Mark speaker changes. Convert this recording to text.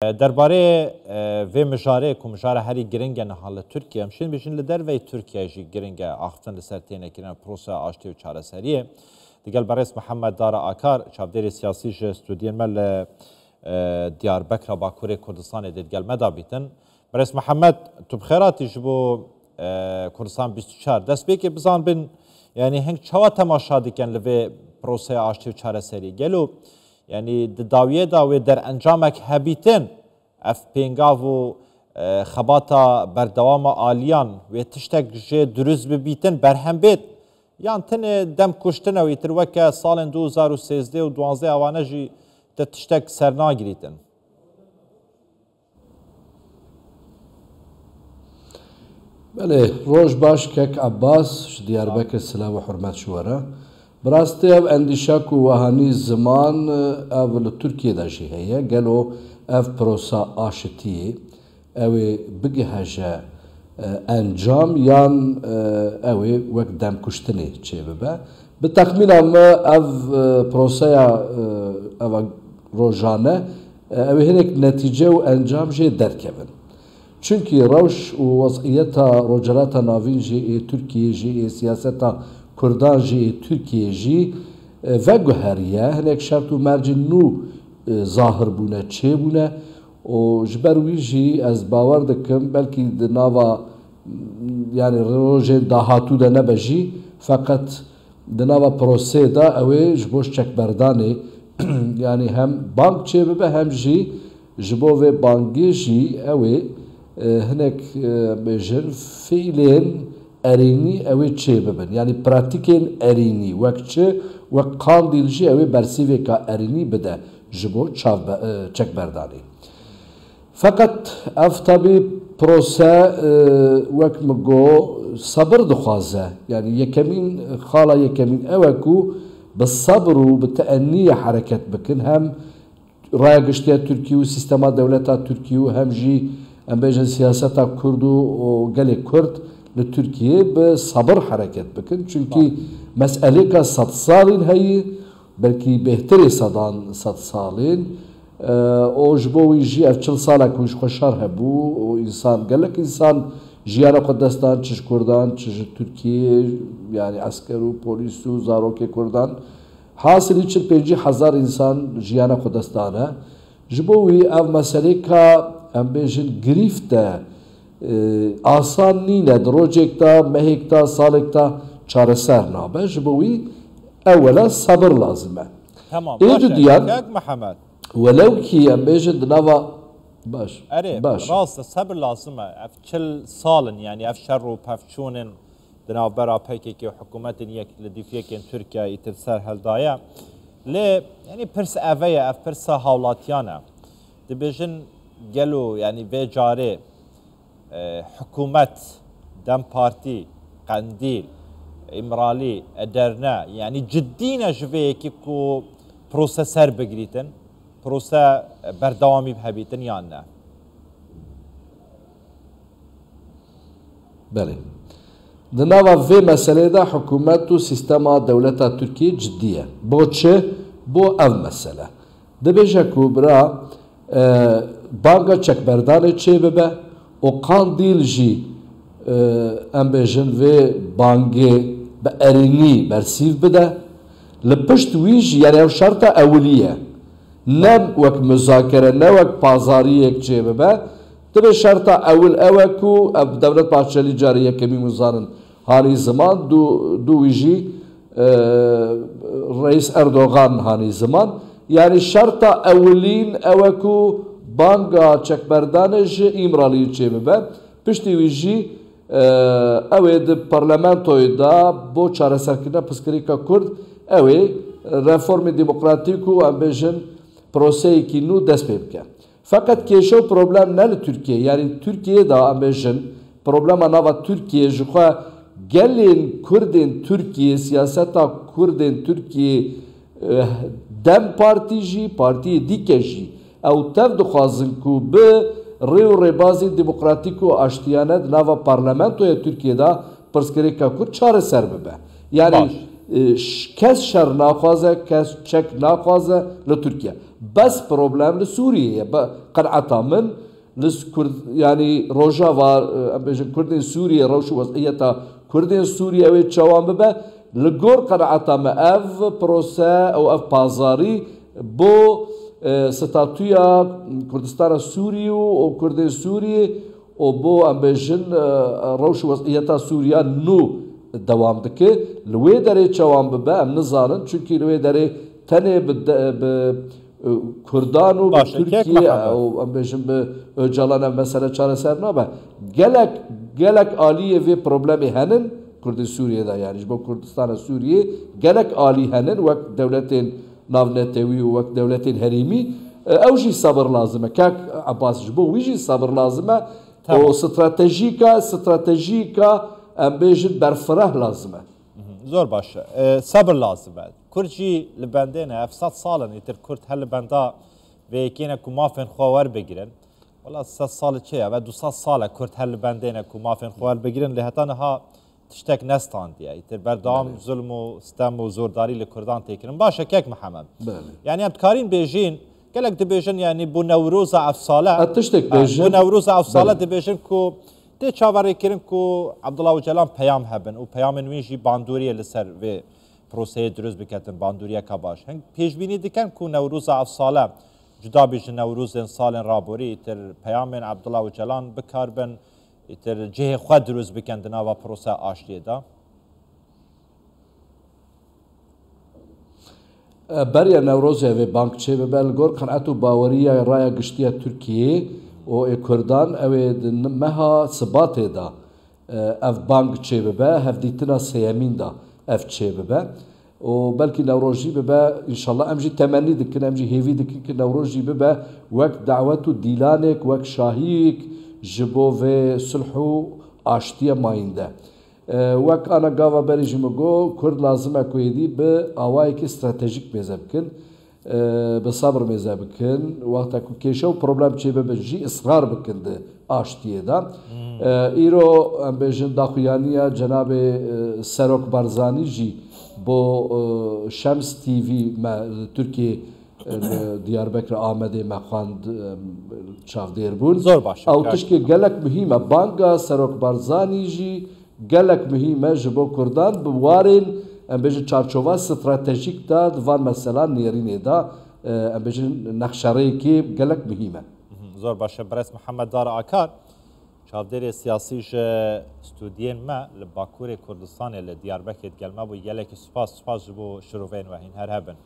Speaker 1: درباره و مجاره که مجاره هری گرنگ نهال ترکیه همشین بیشین لدر و ترکیه جی گرنگ آختن لسر تینه کرن پروسه آشتی و چاره سریه دیگل برایس محمد دار آکار چابدری سیاسی جه استودین مل دیار بکر باکوری کردستان دیگل مدا بیتن برایس محمد تو بخیراتی جبو کردستان 24 دست بی که بزان بین یعنی هنگ چوا تماشا دیکن لوی پروسه آشتی و چاره سری گلو یعنی داویه در انجامک هبیتن اف پینگاو و خباتا بردوام آلیان و تشتک جه دروز ببیتن برهم بید یان تن دم کشتن و یتروکه سال 2013 و 12 اوانه جی تشتک سرنا گریتن
Speaker 2: بله روش باش کک عباس دیار بکر سلام و حرمت شوره براستی او اندیشاک و وهانی زمان او ترکیه داشی هیا گلو او پروسا آشتیه او بگی هجا انجام یان او وقت دم کشتنی چه ببه به تخمین اما او پروسا او روزانه او هنک نتیجه و انجام جه درکبن چونکی روش و وضعیت روجرات ناوین جه ترکیه جه سیاست کردان جی ترکیه جی و گوهریه هنک شرط و مرج نو ظاهر بونه چه بونه و جبروی جی از باور دکم بلکی دناوا یعنی روژ داهاتو ده نبجی فقط دناوا پروسه دا اوه جبوش چک بردانه یعنی هم بانک چه ببه هم جی جبو و بانگی جی اوه هنک بجن فیلین ارینی اوی چه ببن یعنی پراتیکین ارینی وقت وقت قاندیل جی اوی برسیوی که ارینی بده جبو چک بردانی فقط افتابی پروسه وقت مگو صبر دخوازه یعنی یکمین خالا یکمین اوکو بالصبر و بالتأنی حرکت بکن هم رای گشتی ترکیه و سیستما دولتا ترکیه و هم جی ام بیجن سیاستا کرد و گلی کرد لتركيا بصبر حركات بكن چونكي مسألة كا 100 سالين هي بلكي بهتري صد سالين او جبو يجي اف 40 سالك ويش خوشار هبو و انسان قالك انسان جيانا قدستان چش كردان چش تركيا يعني عسكر و بوليس و زاروكي كردان حاصل 50,000 انسان جيانا قدستانه جبوي اف مسألة كا ام بيجن گريفته آسان نینه دروجکتا مهکتا سالکتا چاره سر نابه جبوی اولا صبر لازمه
Speaker 1: تمام
Speaker 2: ایجو دیار
Speaker 1: محمد
Speaker 2: ولو کی ام بیجد نوا باش
Speaker 1: راست صبر لازمه اف 40 سالن يعني اف شر و پفچونن دناو برا پیکی حکومت یک لدیفیک ترکیه ایترسر هلدایا لی يعني پرس اوه اف پرس حولاتیانه دبیجن گلو يعني به جاره حكومة دم بارتي قنديل إمرالي أدرنا يعني جدينا جوي كيكو بروسا سر بقريتن بروسا بردوامي بهبيتن يانا
Speaker 2: بله دناوا في مسألة دا حكومة سيستما دولة تركيا جدية بو چه بو او مسألة دبيجا كوبرا بانگا چك بردانه چه ببه و قاندیل جی ام بیجن و بانگی به ارینی برسیف بده لپشت ویج یعنی او شرط اولیه نم وک مذاکره نه وک پازاری یک چه ببه تبه شرط اول اوکو اب دولت پادشاهی جاریه کمی مزارن هانی زمان دو ویجی رئیس اردوغان هانی زمان یعنی شرط اولین اوکو بانگا چک بردانش ایمرالی چه ببه پشتی ویجی اوه ده پارلمانتوی دا بو چاره سرکرنا پسکریکا کرد اوه رفورم دموکراتیکو ام بیجن پروسه کی نو دست بکن فقط کشو پروبلم نه ترکیه یعنی ترکیه دا ام بیجن پروبلم نوا ترکیه جخوا گلین کردین ترکیه سیاستا کردین ترکیه دم پارتی جی پارتی دیکه جی او تف دخوازن کو به ریو ریبازی دموکراتیک و اشتیانه نوا پارلمانتوی ترکیه دا پرسکریکا کرد چاره سر ببه یعنی کس شر ناخوازه کس چک ناخوازه لترکیه بس بروبلم لسوريا قنعتا من يعني روجافا كردين سوريا روش وضعيتا كردين سوريا ويتشوان ببا لقور قنعتا ما اف بروسا او اف بازاري بو ستاتويا كردستان سوري و كردين سوري و بو ام بيجن روش وضعيتا سوريا نو دوام دكه لوي داري تشوان ببا ام نزارن چونكي لوي داري تنه كردان و تركيا او ام بيجن بجالانا مسألة چاره سر نابه gelek aliye ve problemi henin Kurdi Suriye'de yani bu Kurdistan Suriye gelek ali henin ve devletin navnetevi ve devletin herimi evji sabır lazım. Kak Abbas bu viji sabır lazım. O stratejika em bejin berfirah lazım.
Speaker 1: Zor baş. Sabır lazım. Kurci libendene efsat salın itir Kurt hel benda ve kene kumafen xavar begiren. والله 3 سال چه و 200 سال کرد هل بندینه کو مافین خوال بگیرن لهتان ها تشتک نستان دیه ایتر بردام ظلم و ستم و زورداری لکردان تکرن باشه کک محمد یعنی ابتکارین بیجین گلک دبیجن یعنی بو نوروز افساله
Speaker 2: تشتک بیجن
Speaker 1: بو نوروز افساله دبیجن کو دی چاوری کرن کو عبدالله و جلان پیام هبن و پیام نویجی باندوریه لسر و پروسه دروز بکتن باندوریه کباش هنگ پیشبینی دیکن کو نوروز افساله جدا بیش نوروز سال رابوری تر پیام عبدالله و جلان بکار بن تر جه خود دروز بکندنا و پروسه آشتی دا
Speaker 2: بریا نوروز و بانک چه ببل گور قنعت و باوریه رای گشتیه ترکیه و کردان او مها ثبات دا اف بانک چه ببه هف دیتنا سیامین دا اف چه ببه وبلكي نوروجي ببا ان شاء الله امجي تمني دك امجي هيفي دك نوروجي ببا وقت دعوته ديلانك وقت شاهيك جبوفي صلحو اشتيه ماينده وقت انا قاوا بريجي مگو كرد لازم اكويدي باوايك استراتيجيك ميزابكن بصبر ميزابكن وقت اكو كيشو بروبلم تشي بجي اصرار بكن ده اشتيه دا ايرو ام بجن داخويانيه جناب سروك بارزاني جي بو شمس تي في ما تركي دياربكر آمده ما خواند چاودير بون
Speaker 1: زور باشه
Speaker 2: او تشكي گلک مهمه بانگا سروک بارزاني جي گلک مهمه جبو كردان بوارين ام بيجي چارچوبا استراتيجيك دا دوان مثلا نيرينه دا ام بيجي نخشاري كي گلک مهمه
Speaker 1: زور باشه برس محمد دار آکار چاودێری سیاسیش ستودیên me li Bakurê Kurdistanê li Diyarbekirê gelme bû gelekî spas ji bo şirovên we hîn her hebin.